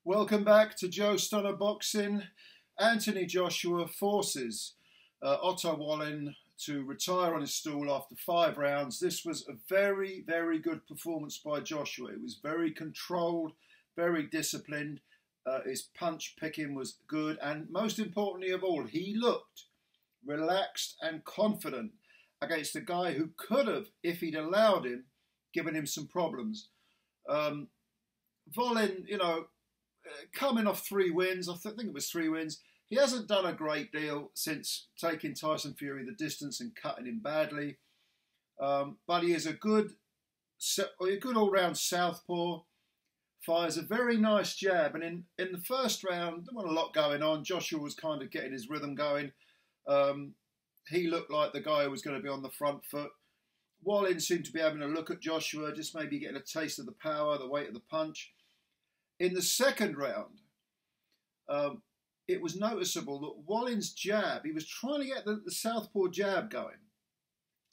Welcome back to Joe Stunner Boxing. Anthony Joshua forces Otto Wallin to retire on his stool after 5 rounds. This was a very, very good performance by Joshua. It was very controlled, very disciplined. His punch picking was good. And most importantly of all, he looked relaxed and confident against a guy who could have, if he'd allowed him, given him some problems. Wallin, coming off 3 wins, I think it was 3 wins. He hasn't done a great deal since taking Tyson Fury the distance and cutting him badly. But he is a good all-round southpaw. Fires a very nice jab. And in the first round, there wasn't a lot going on. Joshua was kind of getting his rhythm going. He looked like the guy who was going to be on the front foot. Wallin seemed to be having a look at Joshua, just maybe getting a taste of the power, the weight of the punch. In the second round, it was noticeable that Wallin's jab, he was trying to get the southpaw jab going.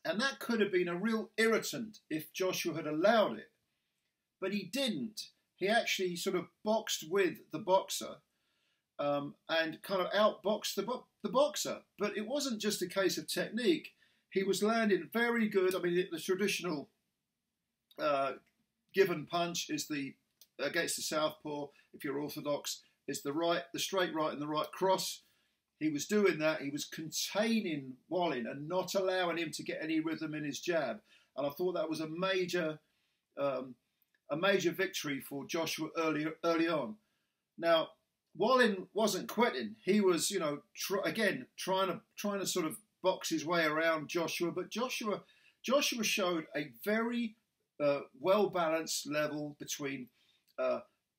And that could have been a real irritant if Joshua had allowed it. But he didn't. He actually sort of boxed with the boxer and kind of outboxed the boxer. But it wasn't just a case of technique. He was landing very good. I mean, the traditional given punch is against the southpaw, if you're orthodox, is the straight right and the right cross. He was doing that. He was containing Wallin and not allowing him to get any rhythm in his jab. And I thought that was a major victory for Joshua early on. Now, Wallin wasn't quitting. He was, trying to sort of box his way around Joshua. But Joshua showed a very well-balanced level between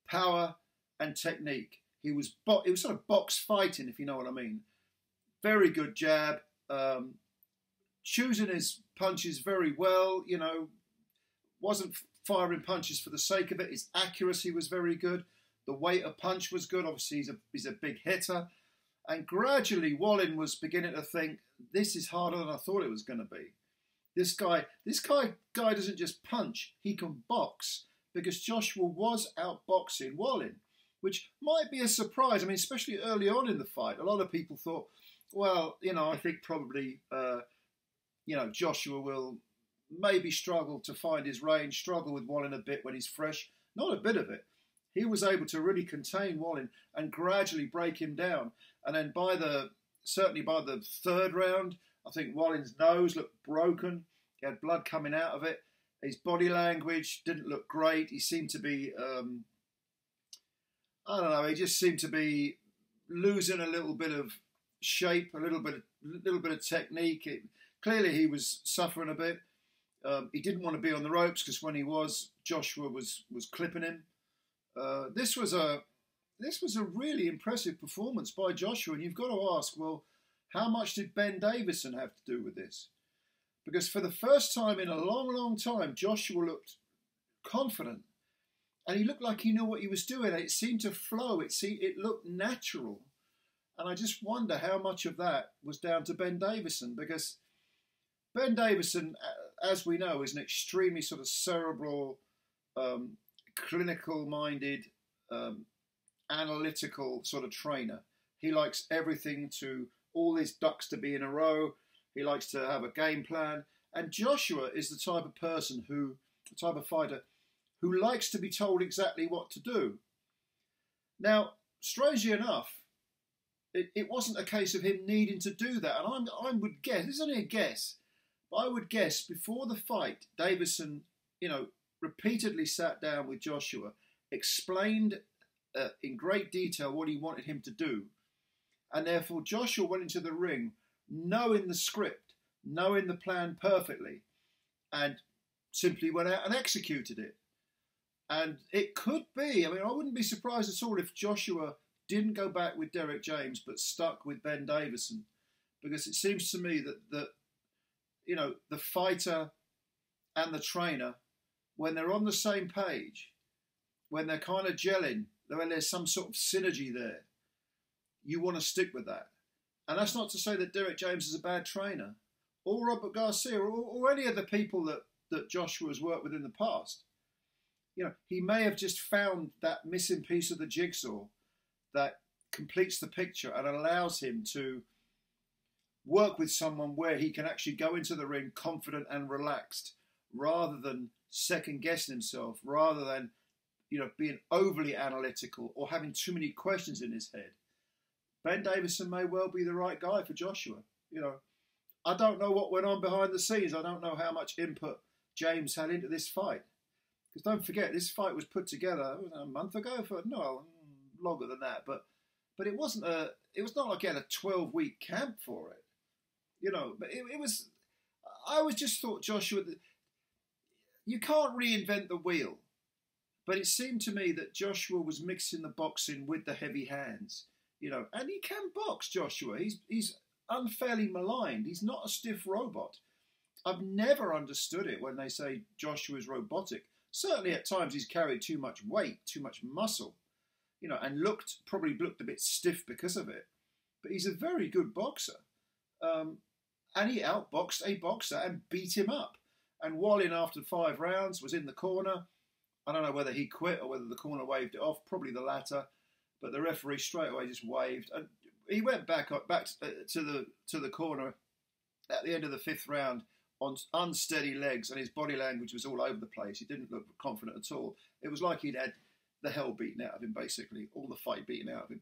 power and technique. It was sort of box fighting, if you know what I mean. Very good jab, choosing his punches very well. Wasn't firing punches for the sake of it. His accuracy was very good. The weight of punch was good. Obviously, he's a big hitter. And gradually, Wallin was beginning to think, this is harder than I thought it was going to be. This guy doesn't just punch; he can box. Because Joshua was outboxing Wallin, which might be a surprise. I mean, especially early on in the fight, a lot of people thought, well, I think probably, Joshua will maybe struggle to find his range, struggle with Wallin a bit when he's fresh. Not a bit of it. He was able to really contain Wallin and gradually break him down. And then certainly by the 3rd round, I think Wallin's nose looked broken. He had blood coming out of it. His body language didn't look great. He seemed to be, he just seemed to be losing a little bit of shape, a little bit of technique. Clearly he was suffering a bit. He didn't want to be on the ropes because when he was, Joshua was clipping him. This was a really impressive performance by Joshua, and you've got to ask, well, how much did Ben Davison have to do with this? Because for the first time in a long, long time, Joshua looked confident. And he looked like he knew what he was doing. It seemed to flow. It looked natural. And I just wonder how much of that was down to Ben Davison. Because Ben Davison, as we know, is an extremely sort of cerebral, clinical-minded, analytical sort of trainer. He likes everything all his ducks to be in a row. He likes to have a game plan. And Joshua is the type of fighter who likes to be told exactly what to do. Now, strangely enough, it wasn't a case of him needing to do that. And I would guess, this is only a guess, but I would guess before the fight, Davison, repeatedly sat down with Joshua, explained in great detail what he wanted him to do. And therefore, Joshua went into the ring knowing the script, knowing the plan perfectly, and simply went out and executed it. And it could be, I wouldn't be surprised at all if Joshua didn't go back with Derek James but stuck with Ben Davison, because it seems to me that the fighter and the trainer, when they're on the same page, when they're kind of gelling, when there's some sort of synergy there, you want to stick with that. And that's not to say that Derek James is a bad trainer, or Robert Garcia, or any of the people that Joshua has worked with in the past. he may have just found that missing piece of the jigsaw that completes the picture and allows him to work with someone where he can actually go into the ring confident and relaxed, rather than second guessing himself, rather than being overly analytical or having too many questions in his head. Ben Davison may well be the right guy for Joshua. I don't know what went on behind the scenes. I don't know how much input James had into this fight. Because don't forget, this fight was put together a month ago, longer than that. But it wasn't it was not like he had a 12-week camp for it. But it was. I was just thought, Joshua, you can't reinvent the wheel. But it seemed to me that Joshua was mixing the boxing with the heavy hands. And he can box, Joshua. He's unfairly maligned. He's not a stiff robot. I've never understood it when they say Joshua's robotic. Certainly at times he's carried too much weight, too much muscle, and probably looked a bit stiff because of it. But he's a very good boxer. And he outboxed a boxer and beat him up. And Wallin, after 5 rounds, was in the corner. I don't know whether he quit or whether the corner waved it off, probably the latter. But the referee straight away just waved. And he went back to the corner at the end of the 5th round on unsteady legs, and his body language was all over the place. He didn't look confident at all. It was like he'd had the hell beaten out of him, basically, all the fight beaten out of him.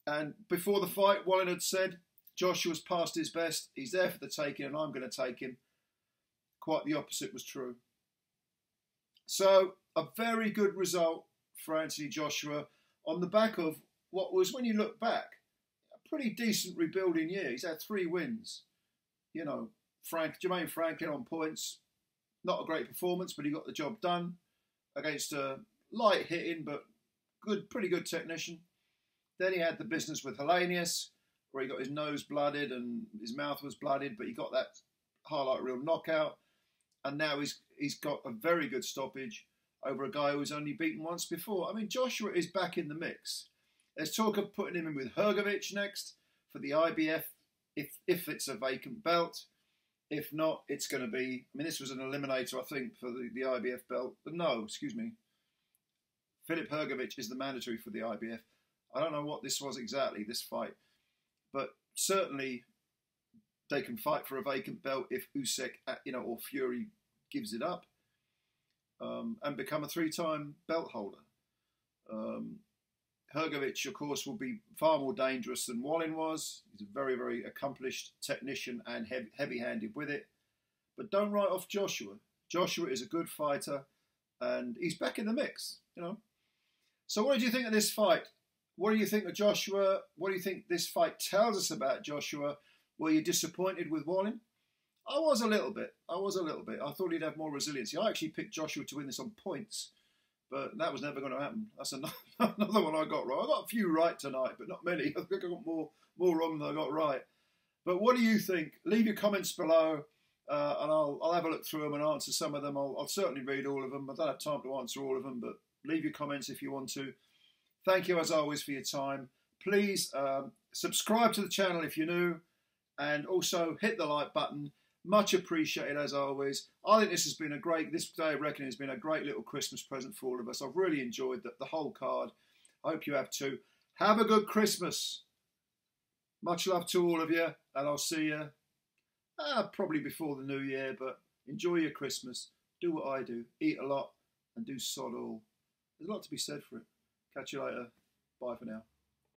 And before the fight, Wallin had said, Joshua's past his best, he's there for the taking, and I'm going to take him. Quite the opposite was true. So, a very good result for Anthony Joshua on the back of what was, when you look back, a pretty decent rebuilding year. He's had 3 wins. Jermaine Franklin on points, not a great performance, but he got the job done against a light hitting but pretty good technician. Then he had the business with Hellenius, where he got his nose blooded and his mouth was blooded, but he got that highlight reel knockout. And now he's got a very good stoppage over a guy who was only beaten once before. I mean, Joshua is back in the mix. There's talk of putting him in with Hrgovic next for the IBF, if it's a vacant belt. If not, it's going to be... this was an eliminator, I think, for the IBF belt. No, excuse me. Filip Hrgovic is the mandatory for the IBF. I don't know what this was exactly, this fight. But certainly they can fight for a vacant belt if Usyk, or Fury gives it up, and become a 3-time belt holder. Hrgovic, of course, will be far more dangerous than Wallin was. He's a very, very accomplished technician and heavy-handed with it. But don't write off Joshua. Joshua is a good fighter, and he's back in the mix, So what did you think of this fight? What do you think of Joshua? What do you think this fight tells us about Joshua? Were you disappointed with Wallin? I was a little bit. I thought he'd have more resiliency. I actually picked Joshua to win this on points, but that was never going to happen. That's another one I got right. I got a few right tonight, but not many. I think I got more wrong than I got right. But what do you think? Leave your comments below, and I'll have a look through them and answer some of them. I'll certainly read all of them. I don't have time to answer all of them, but leave your comments if you want to. Thank you, as always, for your time. Please subscribe to the channel if you're new, and also hit the like button. Much appreciated, as always. I think this day of reckoning has been a great little Christmas present for all of us. I've really enjoyed the whole card. I hope you have too. Have a good Christmas. Much love to all of you, and I'll see you probably before the new year, but enjoy your Christmas. Do what I do. Eat a lot and do sod all. There's a lot to be said for it. Catch you later. Bye for now.